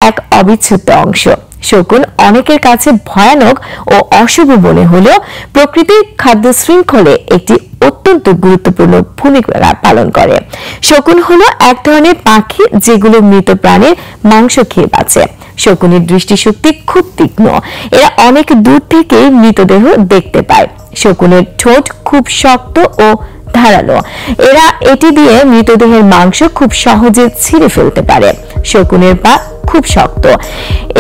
এক অবিচ্ছেদ্য অংশ। শকুন অনেকের কাছে ভয়ানক ও অশুভ মনে হলেও প্রকৃতির খাদ্য শৃঙ্খলে একটি অত্যন্ত গুরুত্বপূর্ণ ভূমিকা পালন করে। শকুন হলো এক ধরনের পাখি যেগুলো মৃত প্রাণীর মাংস খেয়ে বাঁচে। শকুনের দৃষ্টিশক্তি খুব তীক্ষ্ণ, এরা অনেক দূর থেকে মৃতদেহ দেখতে পায়। শকুনের ঠোঁট খুব শক্ত ও ধারালো, এরা এটি দিয়ে মৃতদেহের মাংস খুব সহজে ছিঁড়ে ফেলতে পারে। শকুনের পা খুব শক্ত,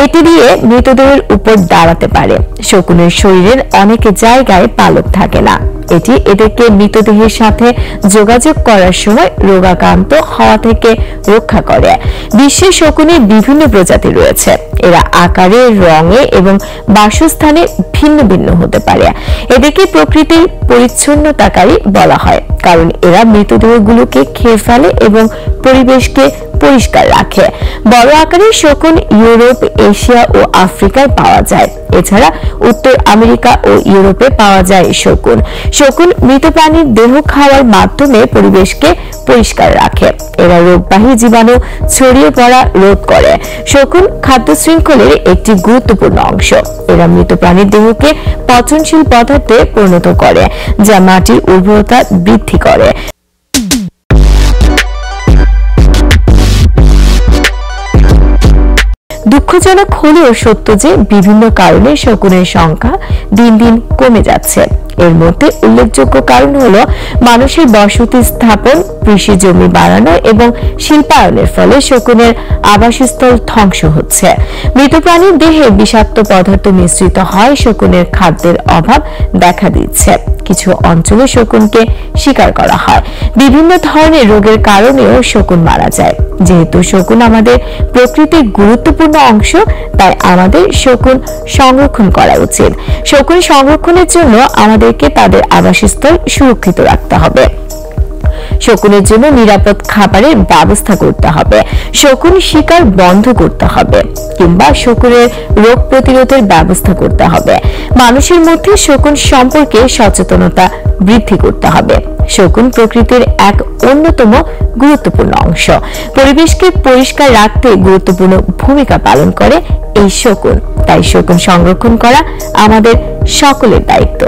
এটি দিয়ে মৃতদেহের উপর দাঁড়াতে পারে। শকুনের শরীরের অনেক জায়গায় পালক থাকে না, এটি এদেরকে মৃতদেহের সাথে যোগাযোগ করার সময় রোগাক্রান্ত হওয়া থেকে রক্ষা করে। বিশ্বে শকুনের বিভিন্ন প্রজাতি রয়েছে, এরা আকারে, রঙে এবং বাসস্থানে ভিন্ন ভিন্ন হতে পারে। এদেরকে প্রকৃতির পরিচ্ছন্নতাকারী বলা হয়, কারণ এরা মৃতদেহগুলোকে খেয়ে ফেলে এবং পরিবেশকে পরিষ্কার রাখে। বড় আকারের শকুন ইউরোপ, এশিয়া ও আফ্রিকায় পাওয়া যায়। এছাড়া উত্তর আমেরিকা ও ইউরোপে পাওয়া যায় শকুন। শকুন মৃত প্রাণীর দেহ খাওয়ার মাধ্যমে পরিবেশকে পরিষ্কার রাখে। এরা রোগবাহী জীবাণু ছড়িয়ে পড়া রোধ করে। শকুন খাদ্য শৃঙ্খলের একটি গুরুত্বপূর্ণ অংশ। এরা মৃত প্রাণীর দেহকে পচনশীল পদার্থে পরিণত করে, যা মাটির উর্বরতা বৃদ্ধি করে। দুঃখজনক হলেও সত্য যে বিভিন্ন কারণে শকুনের সংখ্যা দিন দিন কমে যাচ্ছে। এর মধ্যে উল্লেখযোগ্য কারণ হলো মানুষের বসতি স্থাপন, কৃষি জমি বাড়ানো এবং শিল্পায়নের ফলে শকুনের আবাসস্থল ধ্বংস হচ্ছে। মৃত প্রাণীর দেহে বিষাক্ত পদার্থ মিশ্রিত হয়, শকুনের খাদ্যের অভাব দেখা দিচ্ছে। কিছু অঞ্চলে শকুনকে শিকার করা হয়। বিভিন্ন ধরনের রোগের কারণেও শকুন মারা যায়। যেহেতু শকুন আমাদের প্রকৃতির গুরুত্বপূর্ণ অংশ, তাই আমাদের শকুন সংরক্ষণ করা উচিত। শকুন সংরক্ষণের জন্য আমাদেরকে তাদের আবাসস্থল সুরক্ষিত রাখতে হবে। শকুনের জন্য নিরাপদ খাবারের ব্যবস্থা করতে হবে। শকুন শিকার বন্ধ করতে হবে, কিংবা শকুনের রোগ প্রতিরোধের ব্যবস্থা করতে হবে। মানুষের মধ্যে শকুন সম্পর্কে সচেতনতা বৃদ্ধি করতে হবে। শকুন প্রকৃতির এক অন্যতম গুরুত্বপূর্ণ অংশ। পরিবেশকে পরিষ্কার রাখতে গুরুত্বপূর্ণ ভূমিকা পালন করে এই শকুন। তাই শকুন সংরক্ষণ করা আমাদের সকলের দায়িত্ব।